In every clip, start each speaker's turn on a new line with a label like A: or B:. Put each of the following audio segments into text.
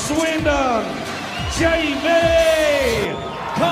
A: Swindon, Jamie Cox.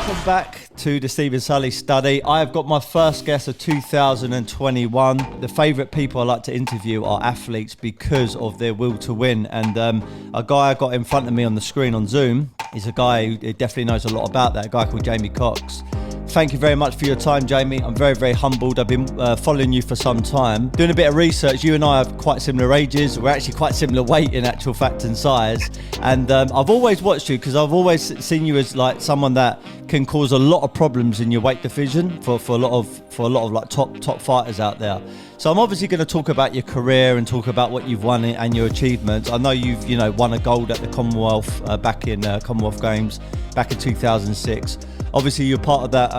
B: Welcome back to the Stephen Sulley study. I have got my first guest of 2021. The favourite people I like to interview are athletes because of their will to win. And a guy I got in front of me on the screen on Zoom is a guy who definitely knows a lot about that, a guy called Jamie Cox. Thank you very much for your time, Jamie. I'm very, very humbled. I've been following you for some time. Doing a bit of research, you and I have quite similar ages. We're actually quite similar weight in actual fact and size. And I've always watched you because I've always seen you as like someone that can cause a lot of problems in your weight division for a lot of like top fighters out there. So I'm obviously going to talk about your career and talk about what you've won and your achievements. I know you've won a gold at the Commonwealth back in Commonwealth Games back in 2006. Obviously, you're part of that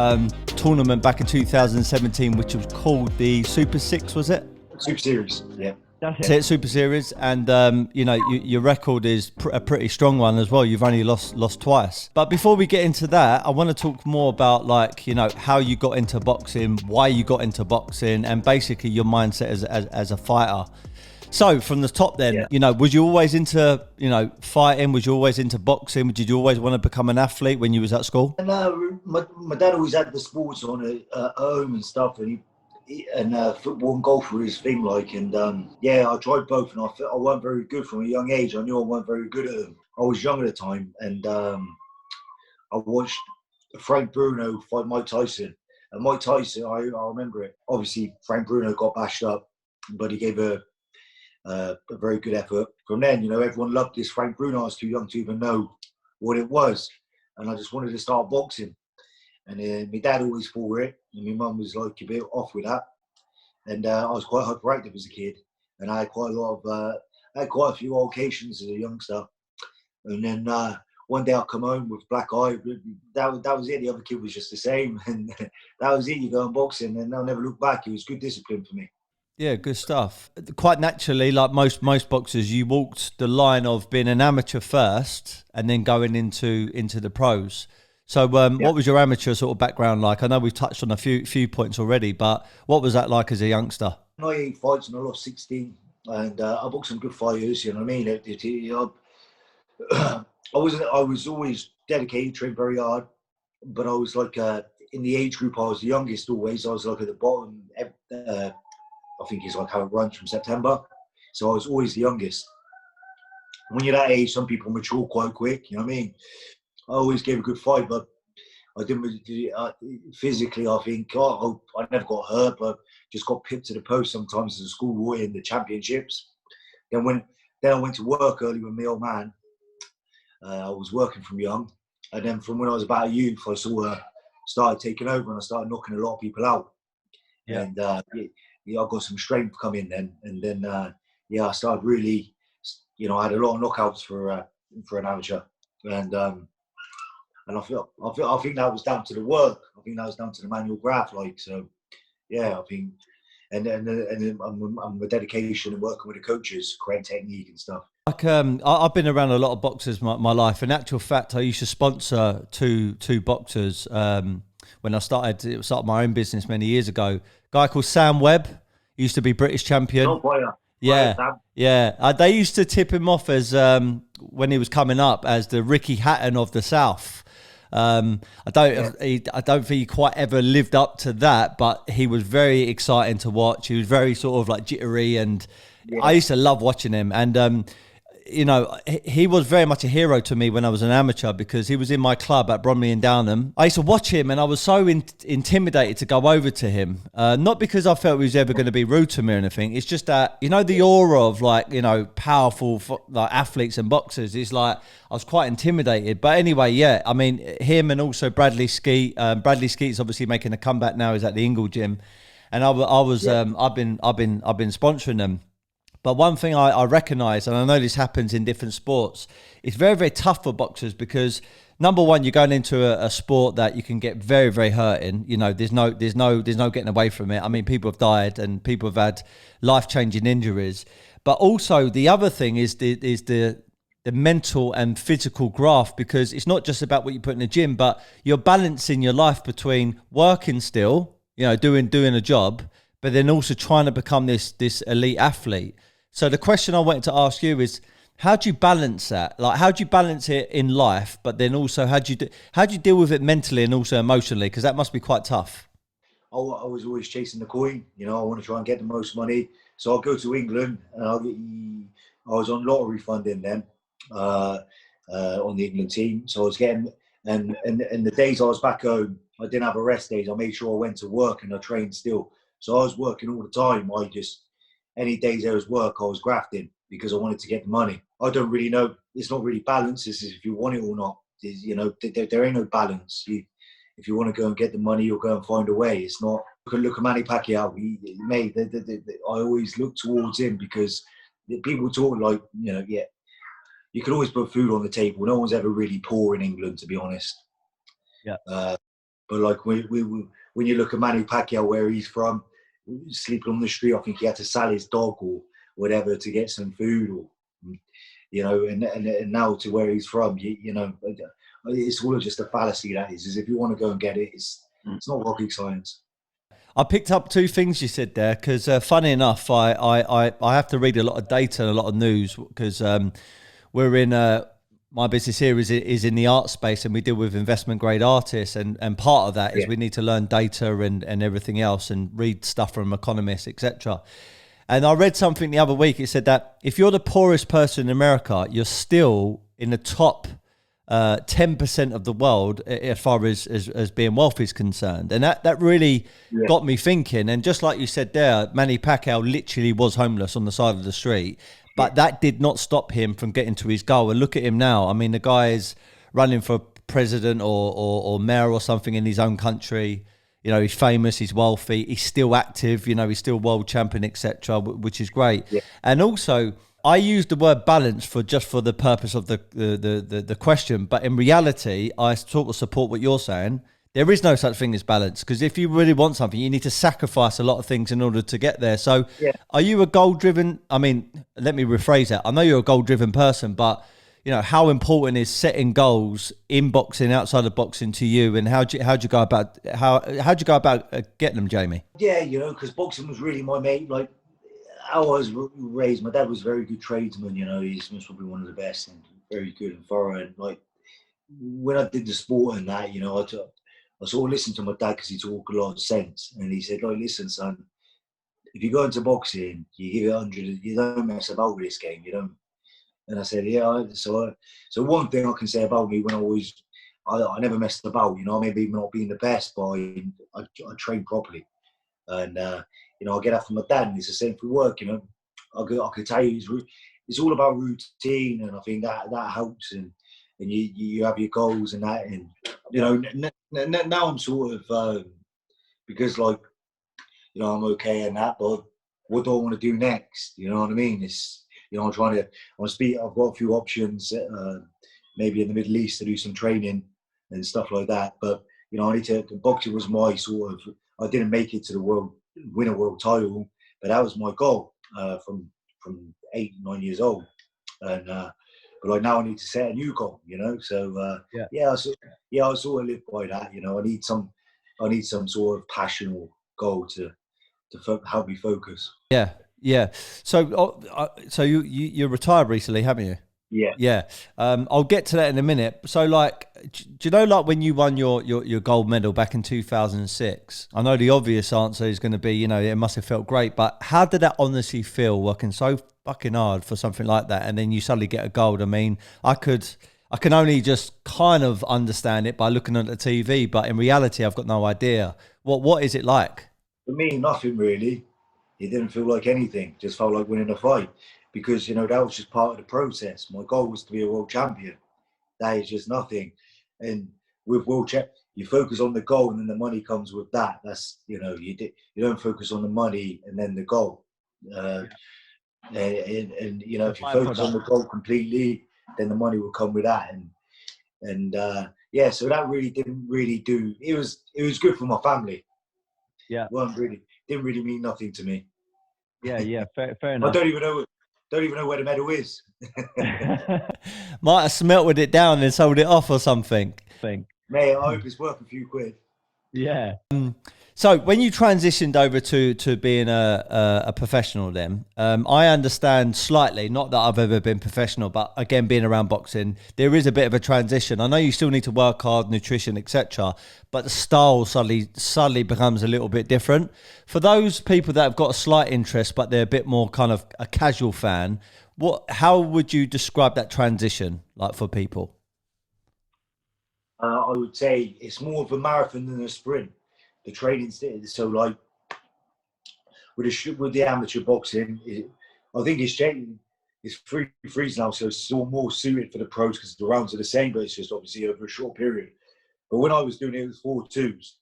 B: tournament back in 2017, which was called the Super Six, was it?
C: Super Series, yeah.
B: That's it, Super Series. And, your record is a pretty strong one as well. You've only lost twice. But before we get into that, I want to talk more about, how you got into boxing, why you got into boxing, and basically your mindset as a fighter. So from the top then, was you always into, fighting? Was you always into boxing? Did you always want to become an athlete when you was at school?
C: No, my dad always had the sports on at home and stuff, and football and golf were his thing, I tried both, and I wasn't very good from a young age. I knew I wasn't very good at them. I was young at the time, and I watched Frank Bruno fight Mike Tyson. And Mike Tyson, I remember it. Obviously, Frank Bruno got bashed up, but he gave a very good effort. From then, everyone loved this Frank Bruno. I was too young to even know what it was, and I just wanted to start boxing. And my dad always fought it, and my mum was like a bit off with that. And I was quite hyperactive as a kid, and I had quite a few altercations as a youngster. And then one day I come home with black eye. That was it. The other kid was just the same, and that was it. You go and boxing, and I'll never look back. It was good discipline for me.
B: Yeah, good stuff. Quite naturally, like most boxers, you walked the line of being an amateur first and then going into the pros. So what was your amateur sort of background like? I know we've touched on a few points already, but what was that like as a youngster?
C: 98 fights and I lost 16, and I boxed some good fighters, you know what I mean? I was always dedicated, trained very hard, but I was in the age group, I was the youngest always. I was at the bottom. I think it's how it runs from September. So I was always the youngest. When you're that age, some people mature quite quick, you know what I mean? I always gave a good fight, but I didn't really, physically, I think, I never got hurt, but just got pipped to the post sometimes as a school in the championships. Then I went to work early with my old man. I was working from young. And then from when I was about a youth, I started taking over and I started knocking a lot of people out. Yeah. And I got some strength coming then. And then, I started really, I had a lot of knockouts for an amateur. And I think that was down to the work. I think that was down to the manual graph. I think, and my dedication and working with the coaches, correct technique and stuff.
B: I've been around a lot of boxers my life. In actual fact, I used to sponsor two boxers when I started my own business many years ago. A guy called Sam Webb, he used to be British champion.
C: Oh, boy,
B: yeah. They used to tip him off as when he was coming up as the Ricky Hatton of the South. I don't think he quite ever lived up to that, but he was very exciting to watch. He was very sort of jittery, and I used to love watching him. And he was very much a hero to me when I was an amateur because he was in my club at Bromley and Downham. I used to watch him and I was so intimidated to go over to him. Not because I felt he was ever going to be rude to me or anything. It's just that, the aura of powerful athletes and boxers is I was quite intimidated. But anyway, him and also Bradley Skeet. Bradley Skeet's obviously making a comeback now. He's at the Ingle Gym. And I've been sponsoring them. But one thing I recognise, and I know this happens in different sports, it's very, very tough for boxers because number one, you're going into a sport that you can get very, very hurt in. There's no getting away from it. I mean, people have died and people have had life-changing injuries. But also the other thing is the mental and physical graft, because it's not just about what you put in the gym, but you're balancing your life between working still, doing a job, but then also trying to become this elite athlete. So the question I wanted to ask you is, How do you balance that? Like, how do you balance it in life, but then also how do you deal with it mentally and also emotionally? Because that must be quite tough.
C: I was always chasing the coin. You know, I want to try and get the most money. So I'll go to England and I was on lottery funding then uh, on the England team. So I was getting, and the days I was back home, I didn't have a rest days. I made sure I went to work and I trained still. So I was working all the time. Any days there was work, I was grafting because I wanted to get the money. I don't really know. It's not really balanced. It's if you want it or not. You know, there ain't no balance. If you want to go and get the money, you'll go and find a way. It's not. Look at Manny Pacquiao. I always look towards him because people talk like, you know, yeah, you can always put food on the table. No one's ever really poor in England, to be honest.
B: Yeah.
C: But like when you look at Manny Pacquiao, where he's from, sleeping on the street, I think he had to sell his dog or whatever to get some food, or you know, and now to where he's from, you know, it's all just a fallacy. That is if you want to go and get it, it's not rocket science.
B: I picked up two things you said there because, funny enough, I have to read a lot of data and a lot of news because we're in my business here is in the art space, and we deal with investment grade artists, and part of that is we need to learn data and everything else and read stuff from economists, etc. And I read something the other week. It said that if you're the poorest person in America, you're still in the top 10% of the world as far as being wealthy is concerned. And that really got me thinking. And just like you said there, Manny Pacquiao literally was homeless on the side of the street, but that did not stop him from getting to his goal. And look at him now. I mean, the guy is running for president or mayor or something in his own country. You know, he's famous, he's wealthy, he's still active, you know, he's still world champion, etc., which is great. Yeah. And also, I use the word balance for the purpose of the question, but in reality, I sort of support what you're saying. There is no such thing as balance, because if you really want something, you need to sacrifice a lot of things in order to get there. So are you a goal-driven, I mean, let me rephrase that. I know you're a goal-driven person, but you know, how important is setting goals in boxing, outside of boxing to you, and how'd you go about getting them, Jamie?
C: Yeah, you know, because boxing was really my mate. Like, I was raised. My dad was a very good tradesman. You know, he's probably one of the best and very good and thorough. And like when I did the sport and that, you know, I sort of listened to my dad because he talked a lot of sense. And he said, "Like, listen, son, if you go into boxing, you give it 100. You don't mess about with this game. You don't." And I said, yeah. So one thing I can say about me, I never messed about. You know, maybe not being the best, but I trained properly. And you know, I get after my dad, and it's the same for work. You know, I could tell you it's all about routine, and I think that helps. And you have your goals and that, and you know, now I'm sort of because like, you know, I'm okay and that, but what do I want to do next? You know what I mean? It's, you know, I've got a few options, maybe in the Middle East to do some training and stuff like that. But, you know, boxing was my sort of, I didn't make it to win a world title, but that was my goal from 8, 9 years old. And, but like now I need to set a new goal, you know? So, I sort of live by that, you know. I need some sort of passion or goal to help me focus.
B: Yeah. Yeah. So, you're retired recently, haven't you?
C: Yeah.
B: Yeah. I'll get to that in a minute. So, like, do you know, like when you won your gold medal back in 2006? I know the obvious answer is going to be, you know, it must have felt great. But how did that honestly feel, working so fucking hard for something like that, and then you suddenly get a gold? I mean, I can only just kind of understand it by looking at the TV, but in reality, I've got no idea. What is it like?
C: For me, nothing really. It didn't feel like anything. Just felt like winning a fight, because, you know, that was just part of the process. My goal was to be a world champion. That is just nothing. And with you focus on the goal, and then the money comes with that. That's, you know, you don't focus on the money and then the goal. And you know, if you focus on the goal completely, then the money will come with that. And so that really didn't really do. It was good for my family.
B: Yeah.
C: Didn't really mean nothing to me.
B: Yeah, fair enough.
C: I don't even know where the medal is.
B: Might have smelted it down and sold it off or something.
C: Mate, I hope it's worth a few quid.
B: Yeah. So when you transitioned over to being a professional, then I understand slightly. Not that I've ever been professional, but again, being around boxing, there is a bit of a transition. I know you still need to work hard, nutrition, etc., but the style suddenly becomes a little bit different. For those people that have got a slight interest, but they're a bit more kind of a casual fan, how would you describe that transition like for people?
C: I would say it's more of a marathon than a sprint. The training, so like with the amateur boxing, I think it's changing. It's three threes now, so it's still more suited for the pros because the rounds are the same, but it's just obviously over a short period. But when I was doing it, it was 4-2s,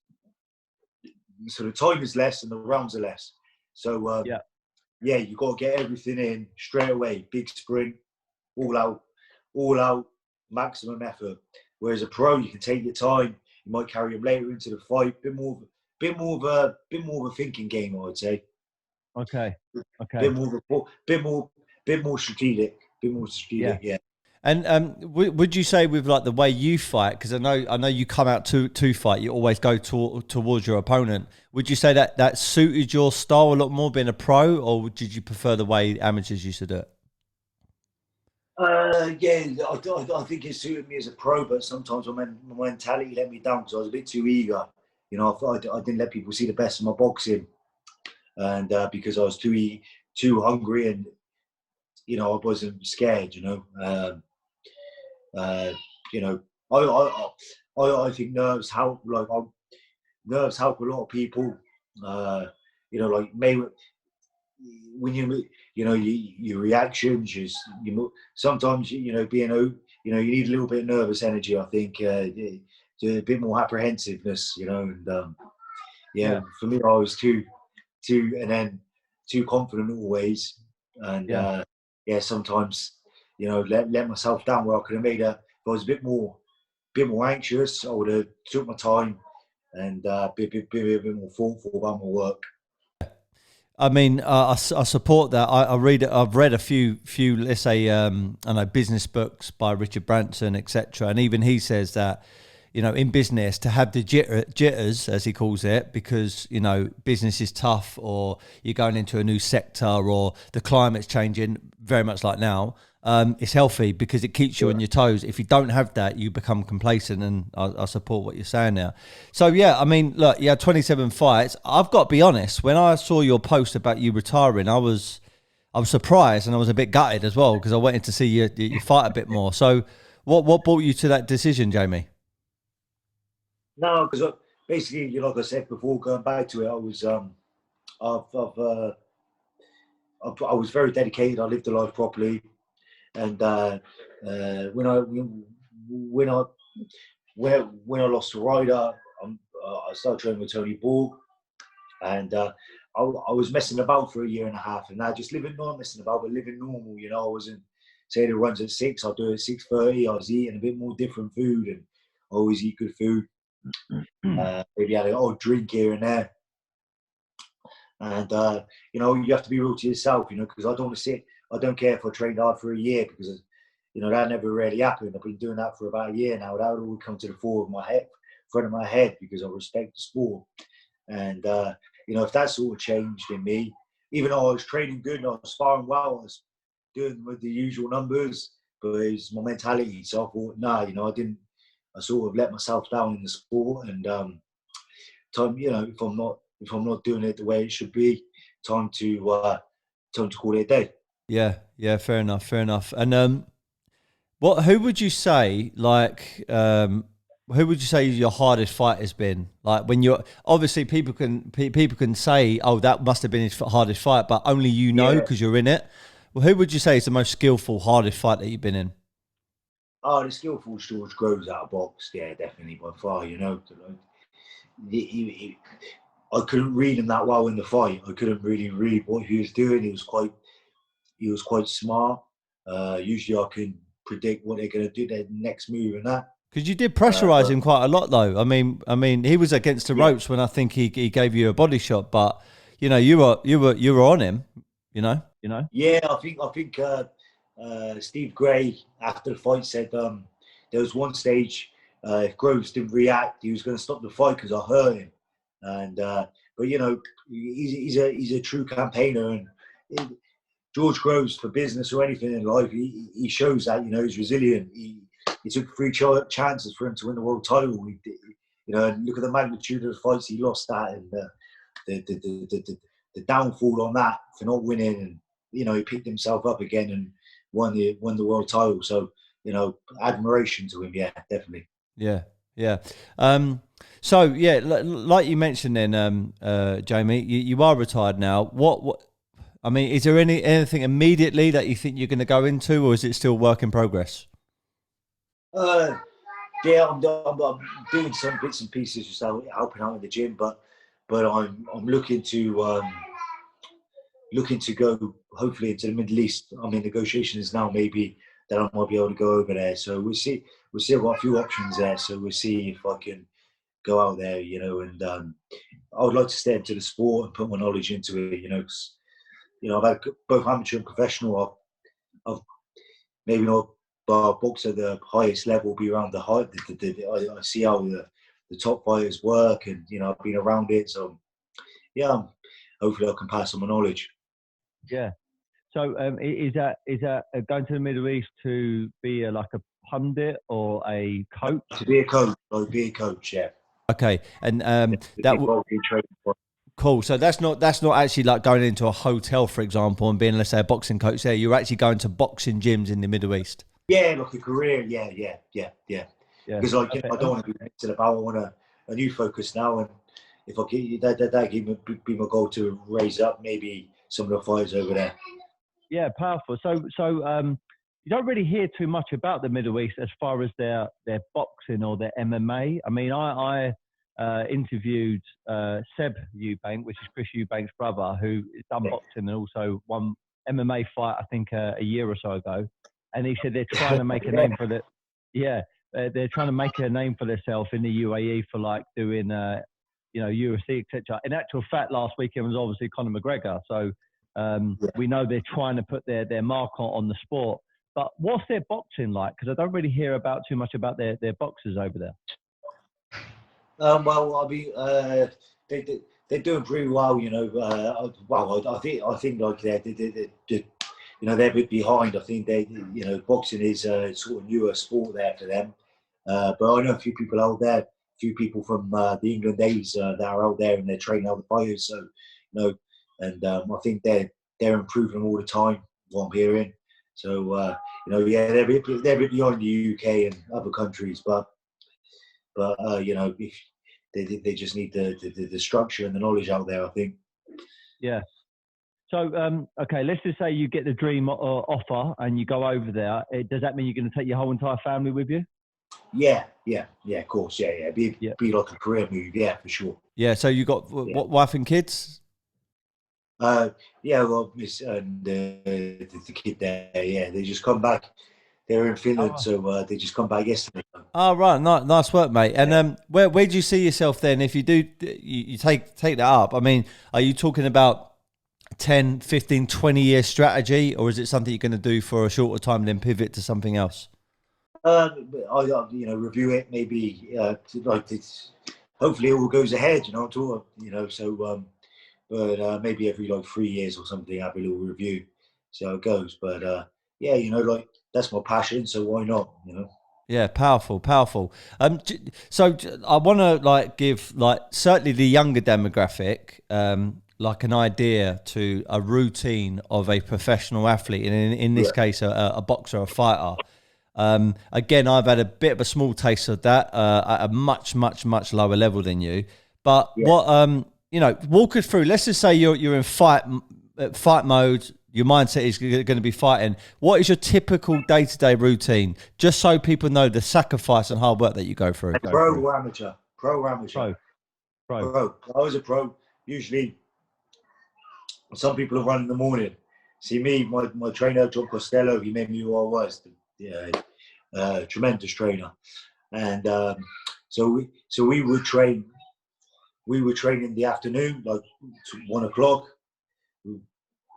C: so the time is less and the rounds are less. So yeah, you got to get everything in straight away. Big sprint, all out, maximum effort. Whereas a pro, you can take your time. You might carry them later into the fight. Bit more of a thinking game, I would say.
B: Okay.
C: Bit more strategic. Yeah.
B: And would you say with like the way you fight, because I know you come out to fight, you always go towards your opponent. Would you say that suited your style a lot more being a pro, or did you prefer the way amateurs used to do it?
C: Yeah, I think it suited me as a pro, but sometimes my mentality let me down because I was a bit too eager. You know, I didn't let people see the best of my boxing, and because I was too hungry, and you know, I wasn't scared. You know, I think nerves help a lot of people. You know, like maybe when your reactions, sometimes you need a little bit of nervous energy. I think a bit more apprehensiveness. And for me, I was and then too confident always, and sometimes let myself down where I could have made a. If I was a bit more anxious, I would have took my time and be a bit more thoughtful about my work.
B: I mean, I support that. I've read a few, let's say, I know business books by Richard Branson, etc. And even he says that, in business to have the jitters, as he calls it, because, business is tough or you're going into a new sector or the climate's changing very much like now. It's healthy because it keeps you on your toes. If you don't have that, you become complacent, and I support what you're saying now. So, yeah, I mean, look, you had 27 fights. I've got to be honest, when I saw your post about you retiring, I was surprised and I was a bit gutted as well because I wanted to see you fight a bit more. So what brought you to that decision, Jamie?
C: No, because basically, like I said before, going back to it, I was I was very dedicated. I lived the life properly. And when I lost to Ryder, I started training with Tony Borg, and I was messing about for a year and a half, and I just not messing about, but living normal. I wasn't saying it runs at 6. I'll do it at 6:30. I was eating a bit more different food, and I always eat good food. Maybe had an odd drink here and there, and you have to be real to yourself. Because I don't want to sit. I don't care if I trained hard for a year because that never really happened. I've been doing that for about a year now. That would all come to the front of my head because I respect the sport. And if that sort of changed in me, even though I was training good and I was sparring well, I was doing with the usual numbers, but it was my mentality. So I thought, I didn't. I sort of let myself down in the sport, and time. If I'm not doing it the way it should be, time to call it a day.
B: Yeah, fair enough. And who would you say who would you say your hardest fight has been? Like when you're obviously people can say, oh, that must have been his hardest fight, but only because you're in it. Well, who would you say is the most skillful, hardest fight that you've been in?
C: Oh, the skillful George Groves out of box, yeah, definitely by far. I couldn't read him that well in the fight. I couldn't really read what he was doing. He was quite smart. Usually, I can predict what they're going to do, their next move, and that.
B: Because you did pressurize him quite a lot, though. I mean, he was against the ropes when I think he gave you a body shot, but you were on him.
C: Yeah, I think Steve Gray after the fight said there was one stage if Groves didn't react, he was going to stop the fight because I hurt him. And but you know, he's a true campaigner, and George Groves, for business or anything in life, he shows that, you know, he's resilient. He took 3 chances for him to win the world title. You know, and look at the magnitude of the fights he lost at, and the downfall on that for not winning. And you know, he picked himself up again and won the world title. So you know, admiration to him. Yeah, definitely.
B: Yeah, yeah. So yeah, like you mentioned, then Jamie, you are retired now. What? I mean, is there anything immediately that you think you're going to go into, or is it still work in progress?
C: Yeah, I'm doing some bits and pieces, just helping out in the gym, but I'm looking to go hopefully into the Middle East. I'm in negotiations now, maybe that I might be able to go over there. So we'll see. I've got a few options there, so we'll see if I can go out there, you know. And I would like to stay into the sport and put my knowledge into it, you know. 'Cause, you know, I've had both amateur and professional. I've maybe not box at the highest level, be around the height. I see how the top fighters work, and you know, I've been around it. So yeah, hopefully I can pass on my knowledge.
D: Yeah. So is that going to the Middle East to be like a pundit or a coach?
C: To be a coach, I'll be a coach. Yeah.
B: Okay, and cool. So that's not actually like going into a hotel, for example, and being, let's say, a boxing coach there. You're actually going to boxing gyms in the Middle East.
C: Yeah, like a career. Yeah. Because I don't want to be mixed about. I want a new focus now, and if I get that be my goal to raise up maybe some of the fighters over there.
D: Yeah, powerful. So you don't really hear too much about the Middle East as far as their boxing or their MMA. I mean, I interviewed Seb Eubank, which is Chris Eubank's brother, who has done boxing and also won MMA fight, I think, a year or so ago. And he said they're trying to make a name for the, they're trying to make a name for themselves in the UAE for like doing, you know, UFC, etc. In actual fact, last weekend was obviously Conor McGregor. So we know they're trying to put their mark on the sport. But what's their boxing like? Because I don't really hear too much about their boxers over there.
C: Well, I mean, they're doing pretty well, you know. Well, I think like they you know, they're a bit behind. I think you know, boxing is a sort of newer sport there for them. But I know a few people out there, a few people from the England days that are out there, and they're training other fighters. So, you know, and I think they're improving all the time. What I'm hearing. So, you know, yeah, they're a bit behind the UK and other countries, but you know, they just need the structure and the knowledge out there, I think.
D: Yeah. So, okay, let's just say you get the dream offer and you go over there. Does that mean you're going to take your whole entire family with you?
C: Yeah, of course, yeah. Be like a career move, yeah, for sure.
B: Yeah, so you got what, wife and kids?
C: Yeah, well, Miss and the kid there, yeah, they just come back. They're in Finland, so they just come back yesterday.
B: Oh, right, nice work, mate. And where do you see yourself then if you do you take that up? I mean, are you talking about 10, 15, 20-year strategy, or is it something you're going to do for a shorter time and then pivot to something else?
C: I you know, review it maybe like it's, hopefully it all goes ahead, you know, so but maybe every like 3 years or something have a little review, see how it goes. But yeah, you know, like that's my passion, so why not, you know?
B: Yeah, powerful. So I want to like give like certainly the younger demographic like an idea to a routine of a professional athlete, and in this case, a boxer, a fighter. Again, I've had a bit of a small taste of that at a much lower level than you. But what you know, walk us through. Let's just say you're in fight mode. Your mindset is going to be fighting. What is your typical day-to-day routine? Just so people know the sacrifice and hard work that you go through.
C: Pro or amateur? Pro. I was a pro. Usually, some people run in the morning. See me, my trainer, John Costello, he made me who I was. Tremendous trainer. And so we would train. We would train in the afternoon, like 1 o'clock.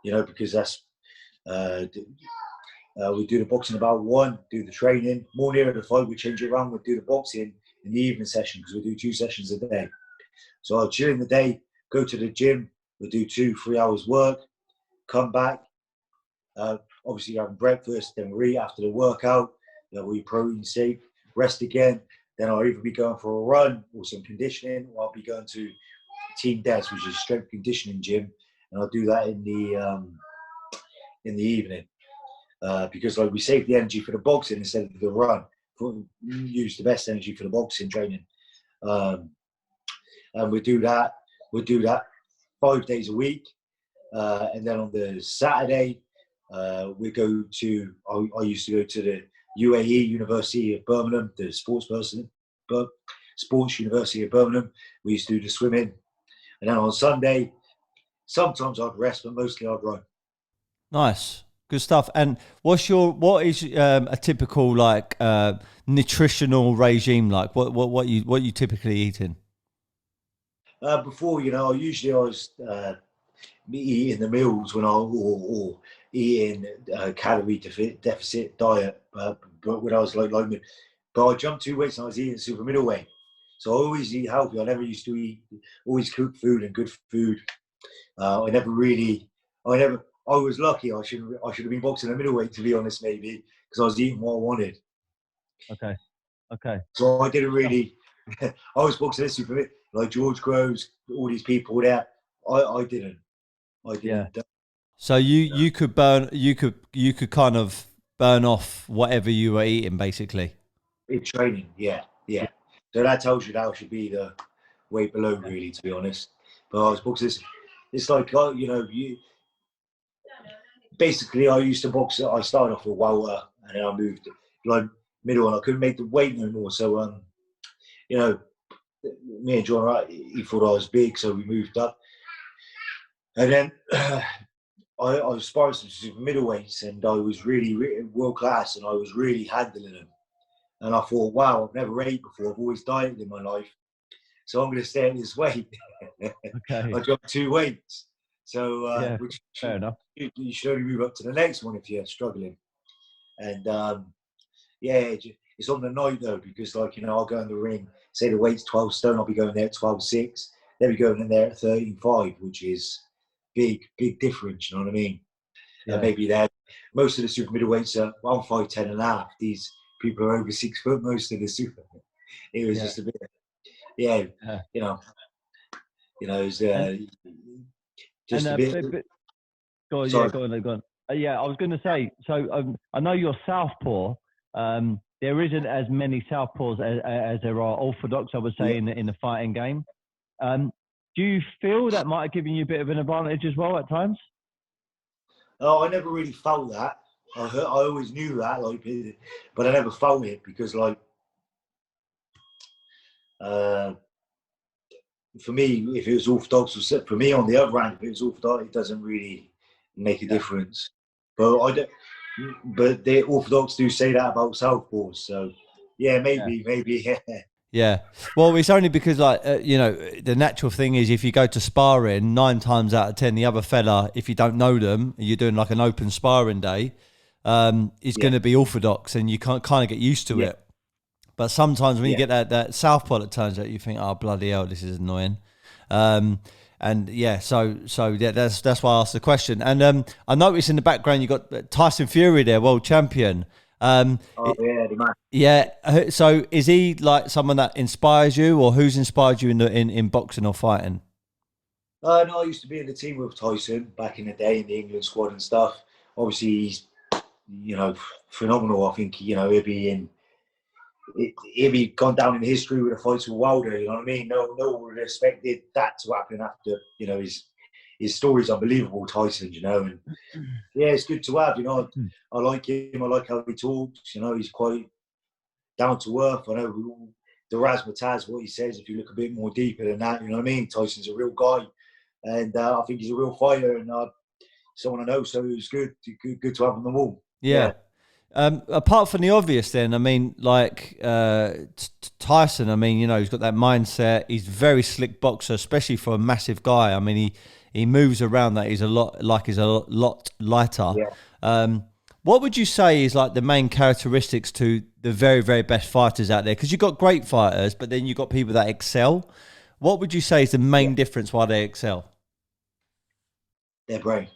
C: You know, because that's we do the boxing about 1, do the training. More near the fight, we change it around. We do the boxing in the evening session because we do 2 sessions a day. So I'll chill in the day, go to the gym, we'll do 2-3 hours work, come back, obviously having breakfast, then we'll eat after the workout, we'll eat protein shake, rest again, then I'll either be going for a run or some conditioning, or I'll be going to Team Des, which is a strength conditioning gym, and I'll do that in the evening. Because like we save the energy for the boxing instead of the run. Use the best energy for the boxing training, and we do that 5 days a week, and then on the Saturday we go to. I used to go to the UAE, University of Birmingham, the sports University of Birmingham. We used to do the swimming, and then on Sunday, sometimes I'd rest, but mostly I'd run.
B: Nice. Good stuff. And what is a typical like nutritional regime like? What you typically eating?
C: Before, I was eating the meals when or eating calorie deficit diet. But when I was but I jumped 2 weights and I was eating super middleweight. So I always eat healthy. I never used to always cook food and good food. I was lucky. I should have been boxing a middleweight, to be honest, maybe, because I was eating what I wanted.
B: Okay.
C: So I didn't really. I was boxing this super like George Groves, all these people there. I didn't.
B: Yeah. So you could kind of burn off whatever you were eating, basically.
C: In training, yeah. So that tells you that should be the weight below, really, to be honest. But I was boxing. It's like you. Basically, I used to box. I started off with welter, and then I moved like middle, and I couldn't make the weight no more. So, me and John, he thought I was big, so we moved up. And then I was sparring some middleweights, and I was really, really world class, and I was really handling them. And I thought, wow, I've never ate before. I've always dieted in my life, so I'm going to stay at this weight.
B: Okay.
C: I dropped 2 weights. So,
B: fair enough.
C: You should only move up to the next one if you're struggling. And it's on the night though, because I'll go in the ring, say the weight's 12 stone, I'll be going there at 12.6. They'll be going in there at 13.5, which is big difference, you know what I mean?
B: Yeah.
C: Maybe most of the super middleweights are 5'10" and a half. These people are over 6 foot, most of the super. It was just a bit, it was just a bit.
B: Go on. I was going to say, so I know you're southpaw. There isn't as many southpaws as there are orthodox, I would say, in the fighting game. Do you feel that might have given you a bit of an advantage as well at times?
C: Oh, I never really felt that. I always knew that, but I never felt it because, for me, if it was orthodox, for me on the other hand, if it was orthodox, it doesn't really make a difference. But but the orthodox do say that about southpaws. So maybe.
B: Yeah. Well, it's only because the natural thing is if you go to sparring, 9 times out of 10, the other fella, if you don't know them, you're doing like an open sparring day, is going to be orthodox, and you can't kind of get used to it. But sometimes when you get that southpaw that turns out, you think, oh bloody hell, this is annoying. So that's why I asked the question. And I noticed in the background you got Tyson Fury there, world champion.
C: The man.
B: Yeah. So is he like someone that inspires you, or who's inspired you in boxing or fighting?
C: No, I used to be in the team with Tyson back in the day in the England squad and stuff. Obviously, he's phenomenal. I think he'll be gone down in history with a fight with Wilder. You know what I mean? No one would have expected that to happen after. His story's unbelievable, Tyson. And it's good to have. I like him. I like how he talks. He's quite down to earth. I know the razzmatazz, what he says. If you look a bit more deeper than that, you know what I mean? Tyson's a real guy, and I think he's a real fighter, and someone I know. So it was good to have them all.
B: Yeah. Apart from the obvious then, I mean, Tyson, I mean, he's got that mindset. He's a very slick boxer, especially for a massive guy. I mean, he moves around that. He's a lot lighter. Yeah. What would you say is like the main characteristics to the very, very best fighters out there? Because you've got great fighters, but then you've got people that excel. What would you say is the main
C: Yeah.
B: difference why they excel?
C: Their brain.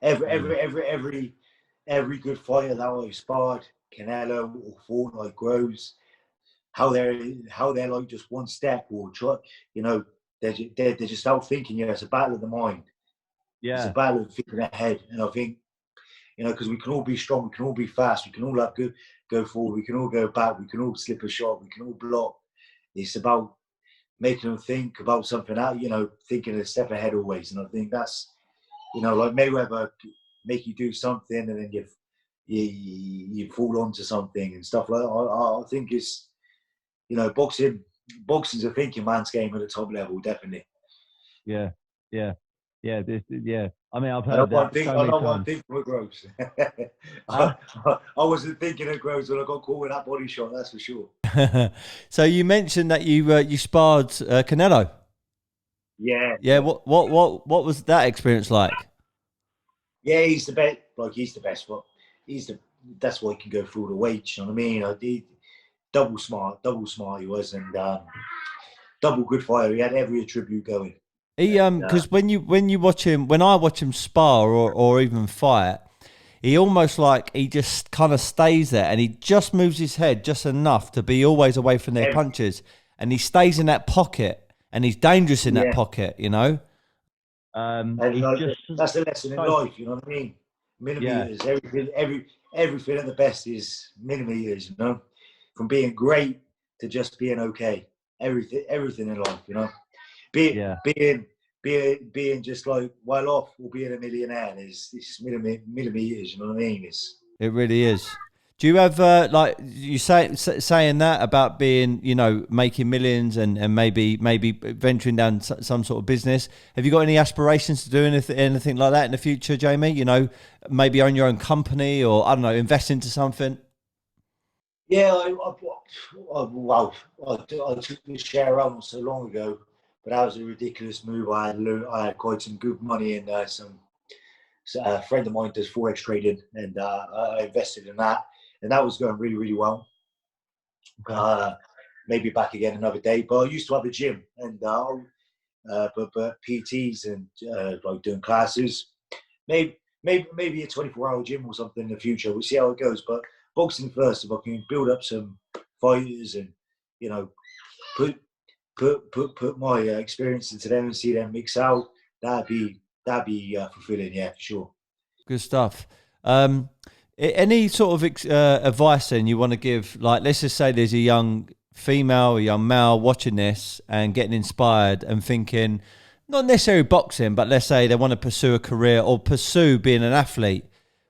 C: Every good fighter that I've sparred, Canelo or Fortnite Groves, how they're like just one step or try, they're just out thinking. It's a battle of the mind. It's a
D: Yeah.
C: battle of thinking ahead. And I think, because we can all be strong, we can all be fast, we can all have good go forward, we can all go back, we can all slip a shot, we can all block. It's about making them think about something out, thinking a step ahead always. And I think that's, like Mayweather make you do something and then you fall onto something and stuff like that. I think it's, boxing's a thinking man's game at the top level, definitely.
D: Yeah. Yeah. Yeah. Yeah. I mean, I've
C: I
D: heard
C: don't
D: that
C: want to think.
D: so
C: I
D: many
C: don't want
D: times.
C: to think of Groves.
D: Huh?
C: I wasn't thinking of Groves when I got caught with that body shot. That's for sure.
B: So you mentioned that you sparred Canelo.
C: Yeah,
B: Yeah. What was that experience like?
C: yeah. He's the best. Like he's the best. But that's why he can go through the weight. You know what I mean? I did double smart he was, and double good fighter. He had every attribute going.
B: He
C: And,
B: because when I watch him spar or even fight, he almost like he just kind of stays there and he just moves his head just enough to be always away from their punches, and he stays in that pocket and he's dangerous in that
C: yeah,
B: pocket, you know.
C: and
D: He's
C: like,
D: just
C: that's a lesson in
D: so,
C: life. You know what I mean?
D: yeah.
C: Millimeters. Everything at the best is millimeters. From being great to just being okay. Everything in life. Be,
D: Yeah.
C: being just like well off or being a millionaire is it's millimeters. You know what I mean?
B: It really is. Do you have like you saying that about being, making millions and maybe venturing down some sort of business? Have you got any aspirations to do anything like that in the future, Jamie? Maybe own your own company or I don't know, invest into something.
C: Yeah, I took the share out not so long ago, but that was a ridiculous move. I had quite some good money in some. So a friend of mine does forex trading, and I invested in that, and that was going really, really well.
D: Okay.
C: Maybe back again another day. But I used to have a gym, and but PTs and like doing classes. Maybe a 24-hour gym or something in the future. We'll see how it goes. But boxing first, if I can build up some fighters and put put my experience into them and see them mix out, that'd be fulfilling. Yeah, for sure.
B: Good stuff. Any sort of advice then you want to give? Like, let's just say there's a young female, a young male watching this and getting inspired and thinking, not necessarily boxing, but let's say they want to pursue a career or pursue being an athlete.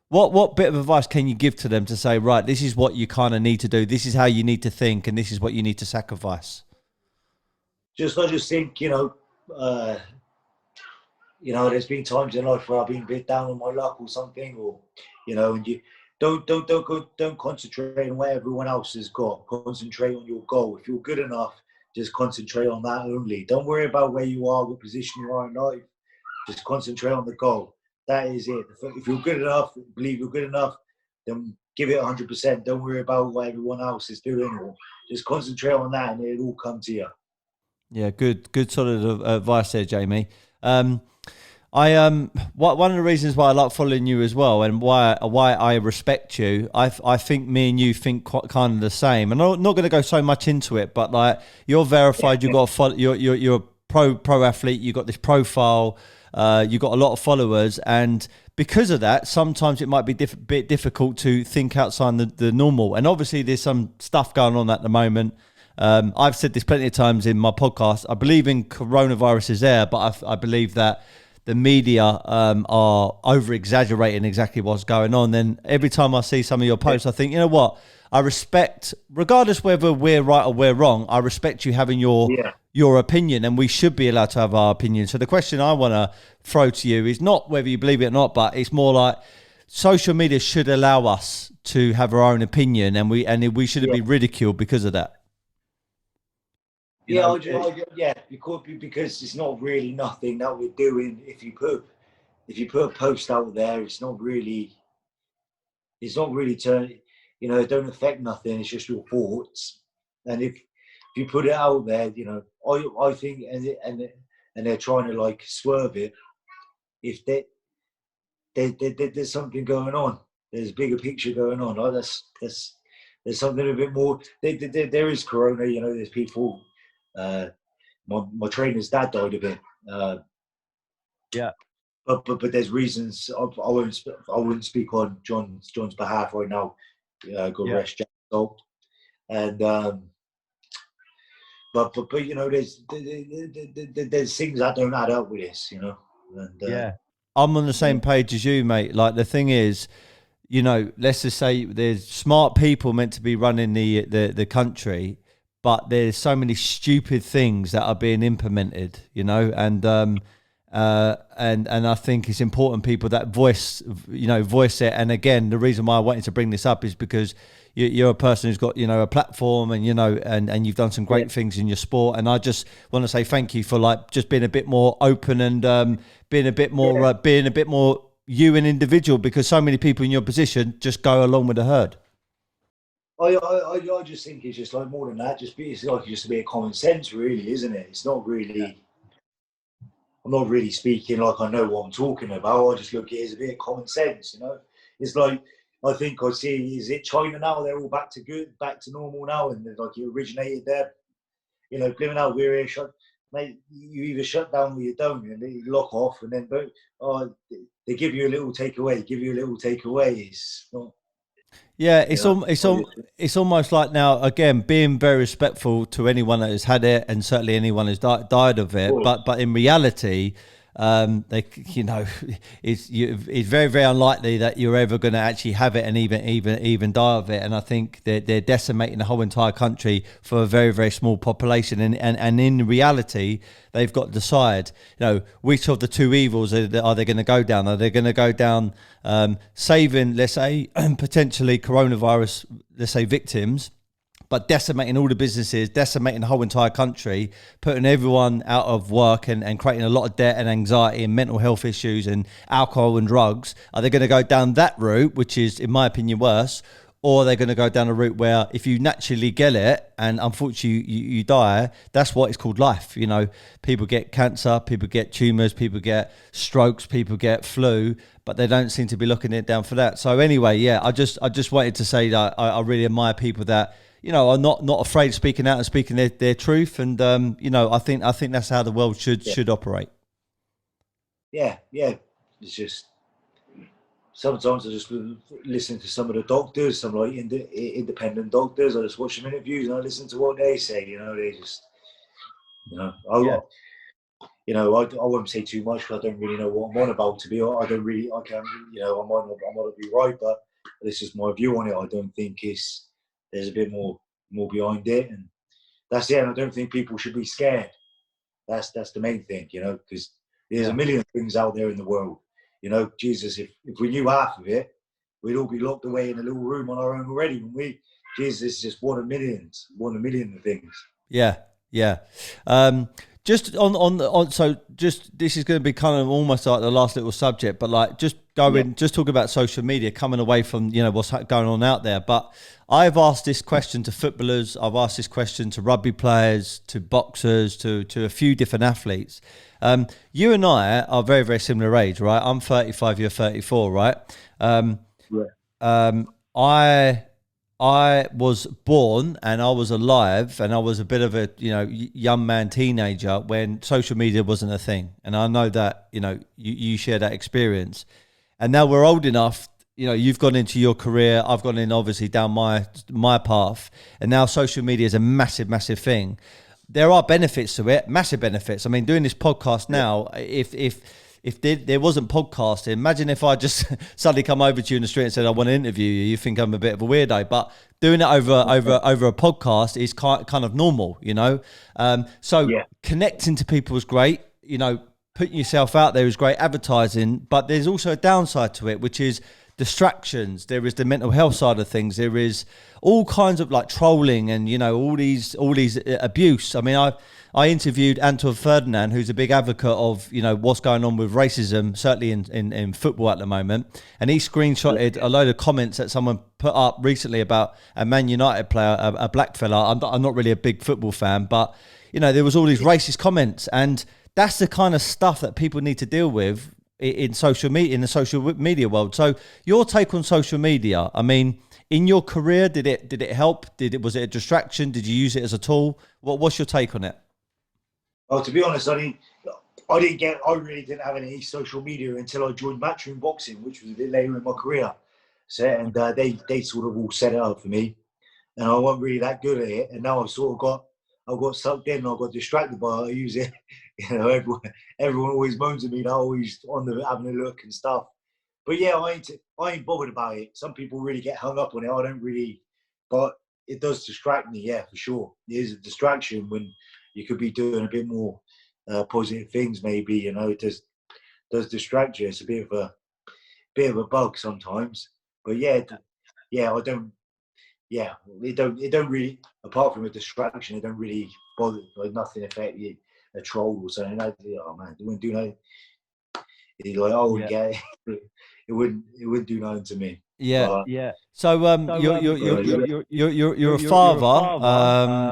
B: What bit of advice can you give to them to say, right, this is what you kind of need to do, this is how you need to think, and this is what you need to sacrifice?
C: I just think there's been times in life where I've been a bit down on my luck or something, or and you don't concentrate on what everyone else has got. Concentrate on your goal. If you're good enough, just concentrate on that only. Don't worry about where you are, what position you are in life. Just concentrate on the goal. That is it. If you're good enough, believe you're good enough, then give it 100%. Don't worry about what everyone else is doing, or just concentrate on that, and it'll all come to you.
B: Yeah, good solid advice there, Jamie. One of the reasons why I like following you as well, and why I respect you, I think me and you think quite kind of the same. And I'm not going to go so much into it, but like you're verified, you're a pro athlete, you got this profile, you got a lot of followers, and because of that, sometimes it might be bit difficult to think outside the normal. And obviously, there's some stuff going on at the moment. I've said this plenty of times in my podcast. I believe in coronavirus is there, but I believe that the media are over-exaggerating exactly what's going on. Then every time I see some of your posts, I think, you know what? I respect, regardless whether we're right or we're wrong, I respect you having your opinion, and we should be allowed to have our opinion. So the question I want to throw to you is not whether you believe it or not, but it's more like social media should allow us to have our own opinion, and we shouldn't be ridiculed because of that.
C: Because it's not really nothing that we're doing. If you put a post out there, it's not really turning. It don't affect nothing. It's just your thoughts. And you put it out there, you know, I think, and they're trying to like swerve it. If there's something going on, there's a bigger picture going on. Oh, there's something a bit more. There is corona, you know. There's people. My trainer's dad died of it.
D: Yeah.
C: But there's reasons. I wouldn't speak on John's behalf right now. God rest Jack soul. And but you know, there's things that don't add up with this, you know. And
B: I'm on the same page as you, mate. Like, the thing is, you know, let's just say there's smart people meant to be running the country, but there's so many stupid things that are being implemented, you know, and I think it's important people that voice it. And again, the reason why I wanted to bring this up is because you're a person who's got, you know, a platform, and, you know, and you've done some great things in your sport. And I just want to say thank you for like just being a bit more open and being a bit more you an individual, because so many people in your position just go along with the herd.
C: I just think it's just like more than that. It's like just a bit of common sense, really, isn't it? It's not really. I'm not really speaking like I know what I'm talking about. I just look at it as a bit of common sense, you know. It's like, I think I see, is it China now? They're all back to normal now, and like you originated there. You know, living out we're here, mate. You either shut down or you don't, and you lock off, and then they give you a little takeaway. It's not.
B: Yeah, it's almost like now, again, being very respectful to anyone that has had it, and certainly anyone who's died of it. But in reality, it's very, very unlikely that you're ever going to actually have it and even die of it. And I think they're decimating the whole entire country for a very, very small population. And in reality, they've got to decide, you know, which of the two evils are they going to go down? Are they going to go down saving, let's say, potentially coronavirus, let's say, victims, but decimating all the businesses, decimating the whole entire country, putting everyone out of work and creating a lot of debt and anxiety and mental health issues and alcohol and drugs? Are they going to go down that route, which is, in my opinion, worse? Or are they going to go down a route where if you naturally get it and unfortunately you die, that's what is called life. You know, people get cancer, people get tumours, people get strokes, people get flu, but they don't seem to be looking it down for that. So anyway, yeah, I just wanted to say that I really admire people that, you know, are not afraid of speaking out and speaking their truth. And, you know, I think that's how the world should operate.
C: Yeah. It's just, sometimes I just listen to some of the doctors, some like independent doctors. I just watch them interviews and I listen to what they say. You know, they just, you know, I won't say too much because I don't really know what I'm on about. To be honest, I can't, you know, I might not be right, but this is my view on it. I don't think there's a bit more behind it, and that's it. And I don't think people should be scared. That's the main thing, you know, because there's a million things out there in the world. You know, Jesus, if we knew half of it, we'd all be locked away in a little room on our own already. When Jesus is just one of millions of things.
B: Yeah. Just so this is going to be kind of almost like the last little subject, but like just talk about social media, coming away from, you know, what's going on out there. But I've asked this question to footballers, I've asked this question to rugby players, to boxers, to a few different athletes. You and I are very, very similar age, right? I'm 35, you're 34, right? I was born and I was alive and I was a bit of a, you know, young man, teenager when social media wasn't a thing. And I know that, you know, you share that experience. And now we're old enough, you know, you've gone into your career, I've gone in obviously down my path. And now social media is a massive, massive thing. There are benefits to it, massive benefits. I mean, doing this podcast now, if there wasn't podcasting, imagine if I just suddenly come over to you in the street and said, I want to interview you. You think I'm a bit of a weirdo, but doing it over a podcast is kind of normal, you know? Connecting to people is great. You know, putting yourself out there is great advertising, but there's also a downside to it, which is distractions, there is the mental health side of things, there is all kinds of like trolling and, you know, all these abuse. I mean, I interviewed Anton Ferdinand, who's a big advocate of, you know, what's going on with racism, certainly in football at the moment. And he screenshotted a load of comments that someone put up recently about a Man United player, a black fella. I'm not really a big football fan, but, you know, there was all these racist comments. And that's the kind of stuff that people need to deal with in social media, in the social media world. So your take on social media, I mean, in your career, did it help? Was it a distraction? Did you use it as a tool? What's your take on it?
C: Oh, to be honest, I really didn't have any social media until I joined Matchroom Boxing, which was a bit later in my career. So, and they sort of all set it up for me, and I wasn't really that good at it. And now I got sucked in, and I got distracted by it. I use it. You know, everyone always moans at me that I'm always on the having a look and stuff. But yeah, I ain't bothered about it. Some people really get hung up on it. I don't really, but it does distract me. Yeah, for sure. It is a distraction when you could be doing a bit more positive things. Maybe, you know, it does distract you. It's a bit of a bug sometimes. But yeah, I don't. Yeah, it don't really. Apart from a distraction, it don't really bother. Like nothing affect you. A troll or something. Oh man, it wouldn't do nothing. He's like, oh yeah, it wouldn't do nothing to me.
B: Yeah,
C: but,
B: yeah. So you're a father.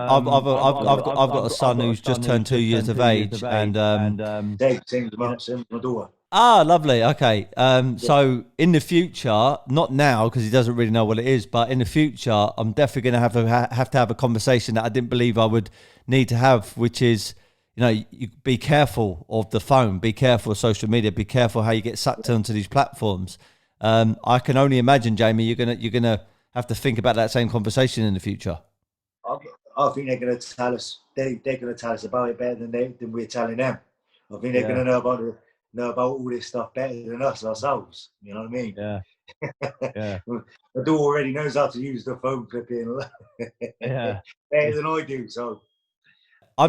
B: I've got a son who's just turned 2 years of age, and
C: same as my daughter.
B: Ah, lovely. Okay. So in the future, not now because he doesn't really know what it is, but in the future, I'm definitely going to have to have a conversation that I didn't believe I would need to have, which is, you know, you be careful of the phone, be careful of social media, be careful how you get sucked onto these platforms. I can only imagine, Jamie, you're gonna have to think about that same conversation in the future.
C: I think they're going to tell us. They're going to tell us about it better than we're telling them. I think they're going to know about all this stuff better than us ourselves. You know what I mean?
D: Yeah. Yeah.
C: My daughter already knows how to use the phone flipping better than I do. So.
B: I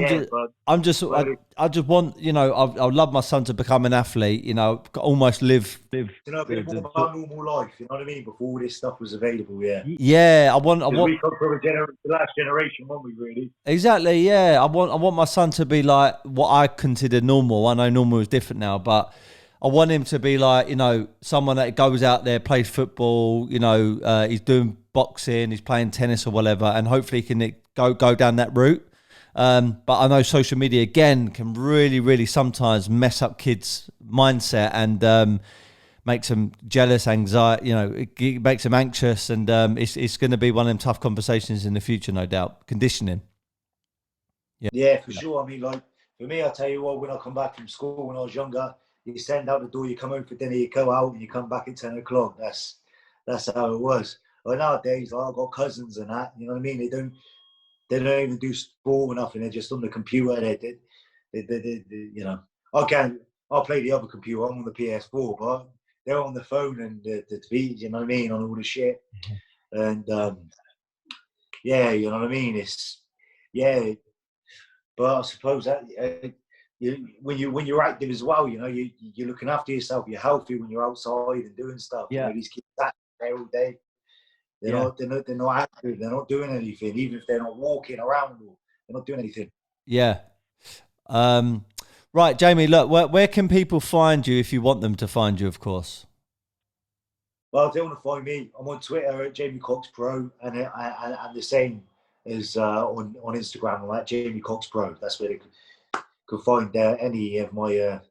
B: just want, you know, I love my son to become an athlete, you know, almost live.
C: To know a bit more about normal life, you know what I mean? Before all this stuff was available, yeah.
B: Yeah, I want.
C: We come from the last generation, weren't we, really?
B: Exactly, yeah. I want my son to be like what I consider normal. I know normal is different now, but I want him to be like, you know, someone that goes out there, plays football, you know, he's doing boxing, he's playing tennis or whatever, and hopefully he can go down that route. But I know social media again can really, really sometimes mess up kids' mindset and makes them jealous, anxiety. You know, it makes them anxious, and it's going to be one of them tough conversations in the future, no doubt. Conditioning.
C: Yeah, for sure. I mean, like for me, I tell you what, when I come back from school when I was younger, you stand out the door, you come home for dinner, you go out, and you come back at 10 o'clock. That's how it was. But nowadays, like, I've got cousins and that. You know what I mean? They don't even do sport or nothing. They're just on the computer. They you know, I'll play the other computer. I'm on the PS4, but they're on the phone and the TV, you know what I mean, on all the shit. And yeah, you know what I mean. But I suppose that when you're active as well, you know, you're looking after yourself. You're healthy when you're outside and doing stuff.
D: Yeah.
C: You know, these kids out there all day. They're not active. They're not doing anything. Even if they're not walking around, or they're not doing anything.
B: Yeah. Right, Jamie. Look, where can people find you if you want them to find you? Of course.
C: Well, if they want to find me, I'm on Twitter at Jamie Cox Pro, and the same as on Instagram. I'm at Jamie Cox Pro. That's where they could find any of my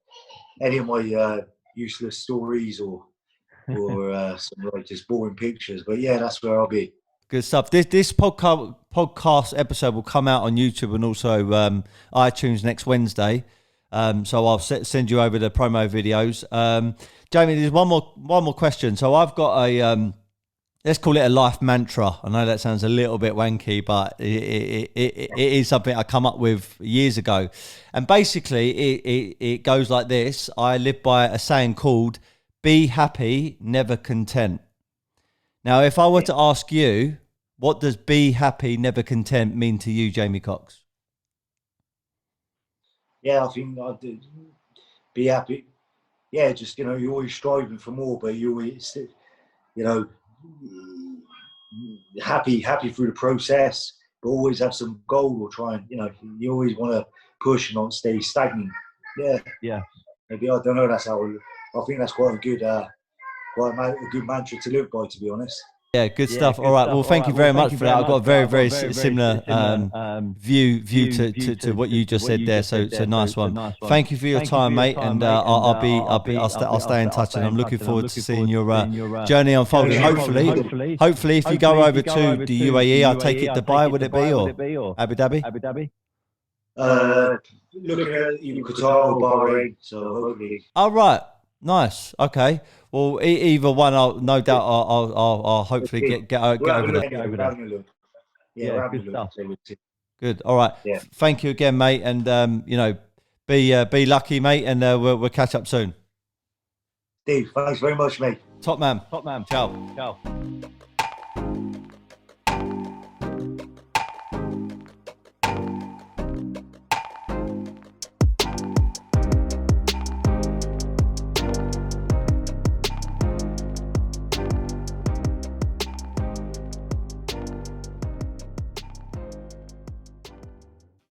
C: useless stories or some like just boring pictures. But yeah, that's where I'll be.
B: Good stuff. This podcast episode will come out on YouTube and also iTunes next Wednesday. So I'll send you over the promo videos. Jamie, there's one more question. So I've got a let's call it a life mantra. I know that sounds a little bit wanky, but it is something I come up with years ago. And basically, it goes like this. I live by a saying called "Be happy, never content." Now, if I were to ask you, what does "be happy, never content" mean to you, Jamie Cox?
C: Yeah, I think I do. Be happy. Yeah, just, you know, you're always striving for more, but you always, you know, happy through the process, but always have some goal or try and, you know, you always want to push and not stay stagnant.
D: Yeah.
C: Maybe, I don't know, that's how, I think that's quite a good mantra to live by, to be honest.
B: Yeah, good stuff. All right. Well, thank you very much for that. I've got a very similar view to what you just said there. So nice one. Thank you for your time, mate. And I'll stay in touch. And I'm looking forward to seeing your journey unfolding. Hopefully, if you go over to the UAE, I'll take it Dubai. Would it be, or Abu Dhabi?
C: Looking at either Qatar or Bahrain. So hopefully.
B: All right. Nice. Okay. Well, either one, no doubt I'll hopefully get over there.
C: Yeah,
D: good stuff.
B: Good. All right.
C: Yeah.
B: Thank you again, mate. And you know, be lucky, mate. And we'll catch up soon.
C: Steve, thanks very much, mate.
B: Top man.
D: Top man.
B: Ciao.
D: Ciao.